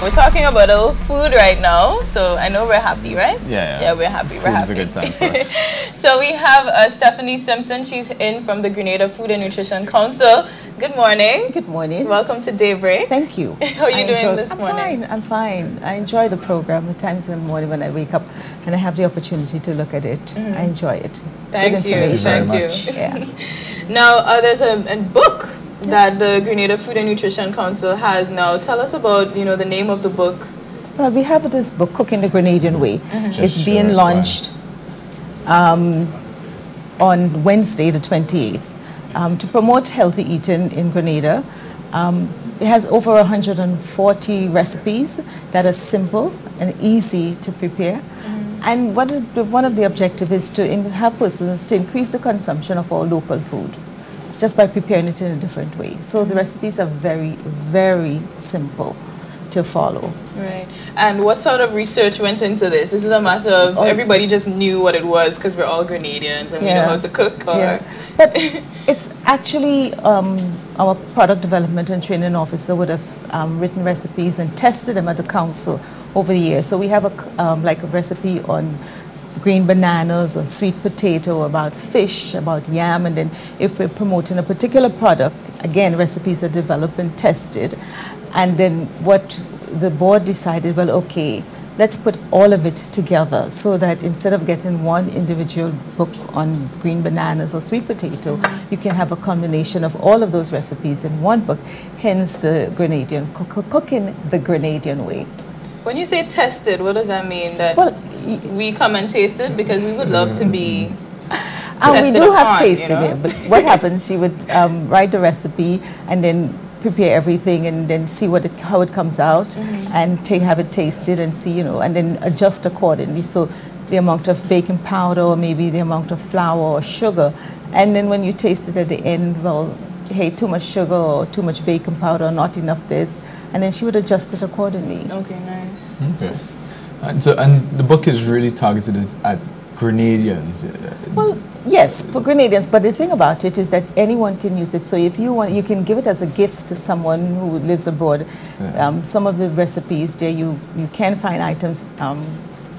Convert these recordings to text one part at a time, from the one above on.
We're talking about a little food right now, so I know we're happy, right? Yeah, we're happy. Food is a good sign for us. So we have Stephanie Simpson. She's in from the Grenada Food and Nutrition Council. Good morning. Good morning. Welcome to Daybreak. Thank you. How are you doing this morning? I'm fine. I enjoy the program. At times in the morning when I wake up and I have the opportunity to look at it, I enjoy it. Thank you. Thank you. Yeah. Now, there's a book that the Grenada Food and Nutrition Council has now. Tell us about, the name of the book. Well, we have this book, Cooking the Grenadian Way. It's being launched on Wednesday, the 28th, to promote healthy eating in Grenada. It has over 140 recipes that are simple and easy to prepare. And one of the objectives is to have persons to increase the consumption of our local food, just by preparing it in a different way. So the recipes are very, very simple to follow. Right. And what sort of research went into this? Is it a matter of everybody just knew what it was because we're all Grenadians and we know how to cook? Or? Yeah. But it's actually our product development and training officer would have written recipes and tested them at the council over the years. So we have like a recipe on green bananas, on sweet potato, about fish, about yam, and then if we're promoting a particular product, again, recipes are developed and tested. And then what the board decided, well, okay, let's put all of it together so that instead of getting one individual book on green bananas or sweet potato, you can have a combination of all of those recipes in one book, hence the Grenadian, Cooking the Grenadian Way. When you say tested, what does that mean? That we come and taste it? Because we would love to be tested we do upon, have tasting it, but what happens, she would write the recipe and then prepare everything and then see how it comes out and have it tasted and see, and then adjust accordingly. So the amount of baking powder or maybe the amount of flour or sugar. And then when you taste it at the end, well, hey, too much sugar or too much baking powder or not enough this. And then she would adjust it accordingly. Okay, nice. Okay. And the book is really targeted at Grenadians. Well, yes, for Grenadians, but the thing about it is that anyone can use it. So if you want, you can give it as a gift to someone who lives abroad. Some of the recipes there, you can find items,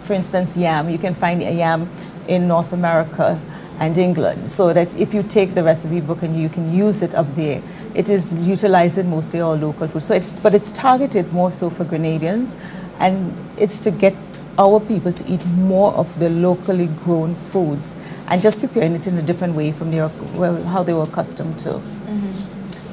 for instance, yam. You can find a yam in North America and England. So that if you take the recipe book and you can use it up there, it is utilized in mostly all local food. So it's targeted more so for Grenadians, and it's to get our people to eat more of the locally grown foods and just preparing it in a different way from how they were accustomed to.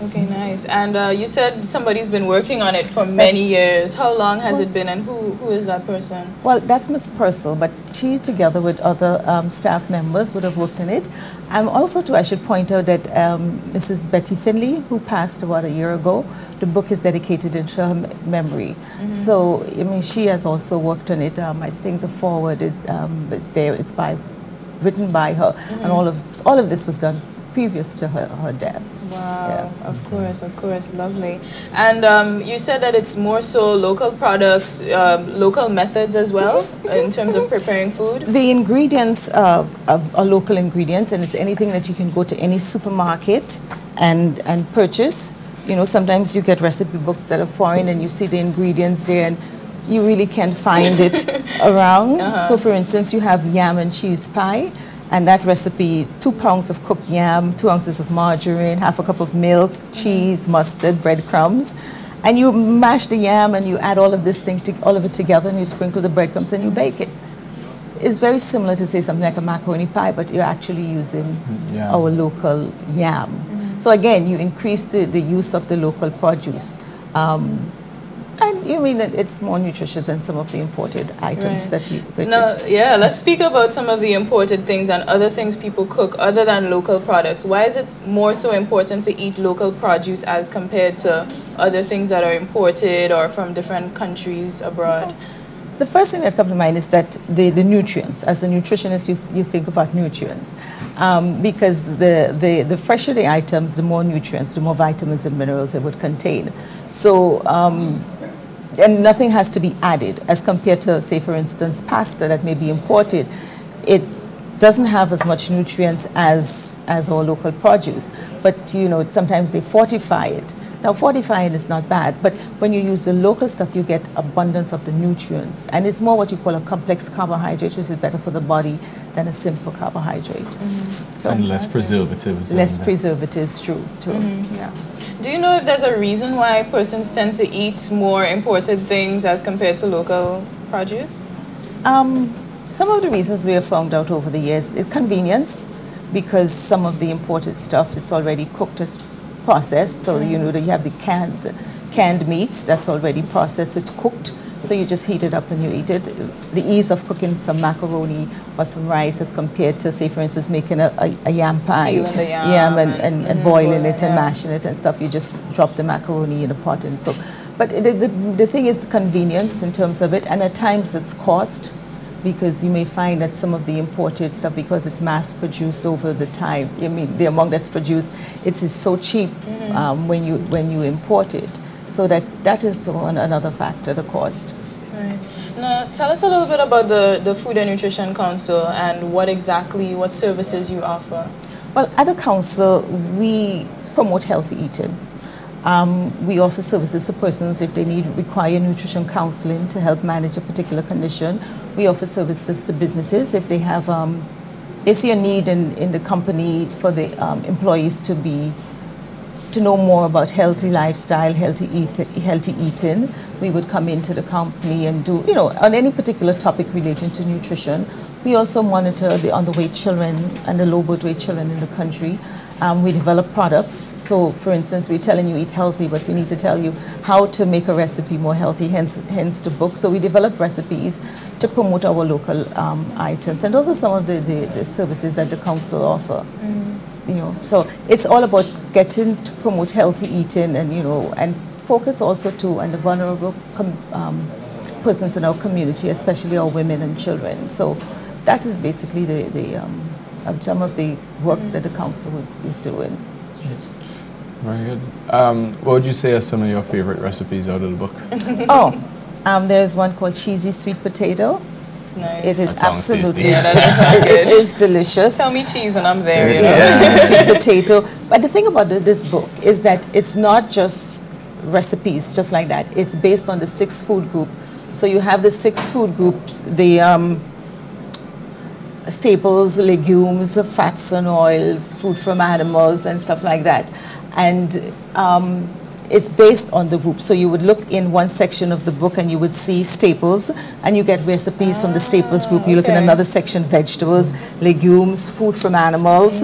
Okay, nice. And you said somebody's been working on it for many years. How long has it been, and who is that person? Well, that's Miss Purcell, but she, together with other staff members, would have worked on it. Also, too, I should point out that Mrs. Betty Finley, who passed about a year ago, the book is dedicated into her memory. So, I mean, she has also worked on it. I think the foreword is it's there. It's written by her, and all of this was done previous to her death. Wow, yeah. Of course, lovely. And you said that it's more so local products, local methods as well, in terms of preparing food? The ingredients are local ingredients, and it's anything that you can go to any supermarket and purchase. Sometimes you get recipe books that are foreign and you see the ingredients there and you really can't find it around. So for instance, you have yam and cheese pie. And that recipe, 2 pounds of cooked yam, 2 ounces of margarine, half a cup of milk, cheese, mustard, breadcrumbs. And you mash the yam and you add all of it together and you sprinkle the breadcrumbs and you bake it. It's very similar to say something like a macaroni pie, but you're actually using our local yam. So again, you increase the use of the local produce. And you mean that it's more nutritious than some of the imported items that you purchase. Now, yeah, let's speak about some of the imported things and other things people cook other than local products. Why is it more so important to eat local produce as compared to other things that are imported or from different countries abroad? The first thing that comes to mind is that the nutrients. As a nutritionist, you think about nutrients. Because the fresher the items, the more nutrients, the more vitamins and minerals it would contain. So, and nothing has to be added as compared to, say, for instance, pasta that may be imported. It doesn't have as much nutrients as our local produce, but sometimes they fortify it Now, fortifying is not bad, but when you use the local stuff, you get abundance of the nutrients. And it's more what you call a complex carbohydrate, which is better for the body than a simple carbohydrate. So And less preservatives. less preservatives, true. Yeah. Do you know if there's a reason why persons tend to eat more imported things as compared to local produce? Some of the reasons we have found out over the years is convenience, because some of the imported stuff, it's already cooked as processed. So you know that you have the canned meats that's already processed, it's cooked. So you just heat it up and you eat it. The ease of cooking some macaroni or some rice as compared to, say, for instance, making a yam pie. Peeling the yam and boiling it and mashing it and stuff. You just drop the macaroni in a pot and cook. But the thing is the convenience in terms of it, and at times it's cost, because you may find that some of the imported stuff, because it's mass produced over the time, I mean, the amount that's produced, it is so cheap when you import it. So that is another factor, the cost. Right. Now, tell us a little bit about the Food and Nutrition Council and what services you offer. Well, at the council, we promote healthy eating. We offer services to persons if they require nutrition counseling to help manage a particular condition. We offer services to businesses if they have they see a need in the company for the employees to know more about healthy lifestyle, healthy eating. We would come into the company and do, on any particular topic relating to nutrition. We also monitor the underweight children and the low birth weight children in the country. We develop products. So, for instance, we're telling you eat healthy, but we need to tell you how to make a recipe more healthy, hence the book. So we develop recipes to promote our local items. And those are some of the services that the council offer. So it's all about getting to promote healthy eating and focus also too on the vulnerable persons in our community, especially our women and children. So that is basically some of the work that the council is doing. Very good. What would you say are some of your favorite recipes out of the book? There's one called cheesy sweet potato. Nice. It is That sounds absolutely, tasty. Yeah, that is good. it is delicious. Tell me cheese and I'm there, Cheesy sweet potato. But the thing about this book is that it's not just recipes, just like that. It's based on the 6 food group. So you have the 6 food groups, the staples, legumes, fats and oils, food from animals and stuff like that. And it's based on the group. So you would look in one section of the book and you would see staples, and you get recipes from the staples group. You look in another section, vegetables, legumes, food from animals,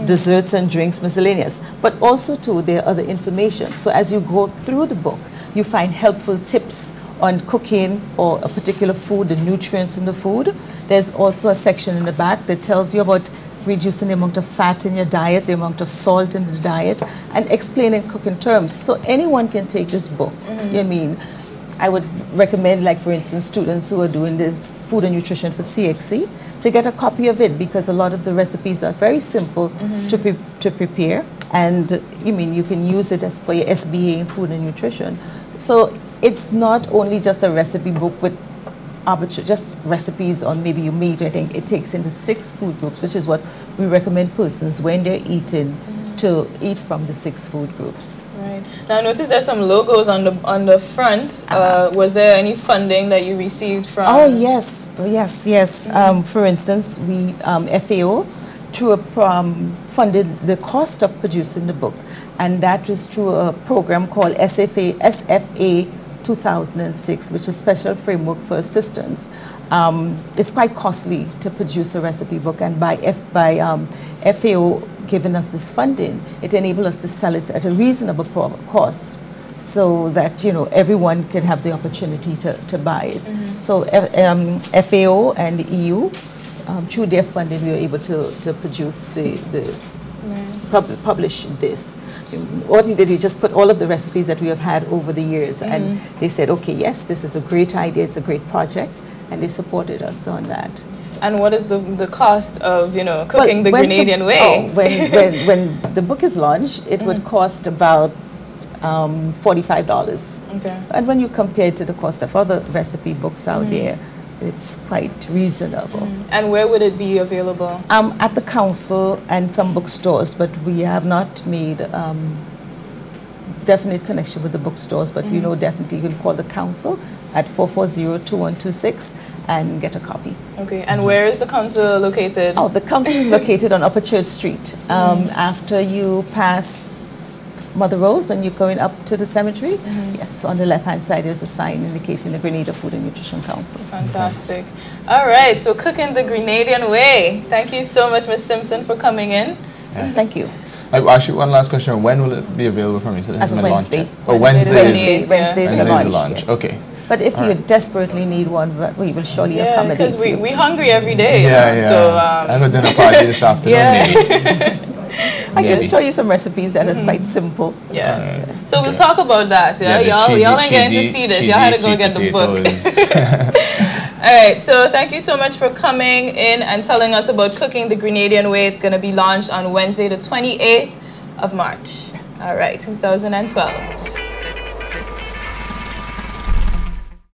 desserts and drinks, miscellaneous. But also too, there are other information. So as you go through the book, you find helpful tips on cooking or a particular food, the nutrients in the food. There's also a section in the back that tells you about reducing the amount of fat in your diet, the amount of salt in the diet, and explaining cooking terms. So anyone can take this book. I would recommend, like for instance, students who are doing this food and nutrition for CXC to get a copy of it, because a lot of the recipes are very simple to prepare, and you can use it for your SBA in food and nutrition. So it's not only just a recipe book with just recipes on maybe your meat. I think it takes into 6 food groups, which is what we recommend persons when they're eating to eat from the 6 food groups. Right. Now I noticed there's some logos on the front. Was there any funding that you received from? Oh yes. For instance, we FAO funded the cost of producing the book, and that was through a program called SFA 2006, which is Special Framework for Assistance. It's quite costly to produce a recipe book, and by FAO giving us this funding, it enabled us to sell it at a reasonable cost, so that everyone can have the opportunity to buy it. So FAO and the EU, through their funding, we were able to produce publish this. What we did, we just put all of the recipes that we have had over the years, and they said, okay, yes, this is a great idea, it's a great project, and they supported us on that. And what is the cost of cooking the Grenadian way? When the book is launched, it would cost about $45. Okay. And when you compare it to the cost of other recipe books out there, it's quite reasonable. And where would it be available? At the council and some bookstores, but we have not made definite connection with the bookstores, but you know, definitely you can call the council at 440-2126 and get a copy. Okay, and where is the council located? Oh, the council is located on Upper Church Street. After you pass Mother Rose and you're going up to the cemetery, yes, on the left-hand side there's a sign indicating the Grenada Food and Nutrition Council. Fantastic. All right, so cooking the Grenadian way. Thank you so much, Ms. Simpson, for coming in. Yeah. Thank you. Actually, one last question. When will it be available from you? So As of Wednesday. Oh, Wednesday. Wednesday's the Wednesday's launch. the launch. Yes. Okay. But if you desperately need one, we will surely accommodate because you. we're hungry every day. Yeah, yeah. So, I have a dinner party this afternoon, maybe. I can show you some recipes that are quite simple. Yeah. Right. So we'll talk about that. Yeah, y'all ain't getting to see this. Y'all had to go get the book. All right. So thank you so much for coming in and telling us about cooking the Grenadian way. It's going to be launched on Wednesday, the 28th of March. Yes. All right, 2012.